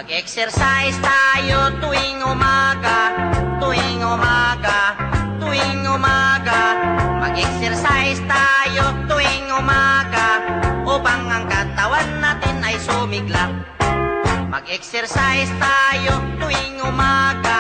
Mag-exercise tayo tuwing umaga, tuwing umaga, tuwing umaga. Mag-exercise tayo tuwing umaga upang ang katawan natin ay sumigla. Mag-exercise tayo tuwing umaga,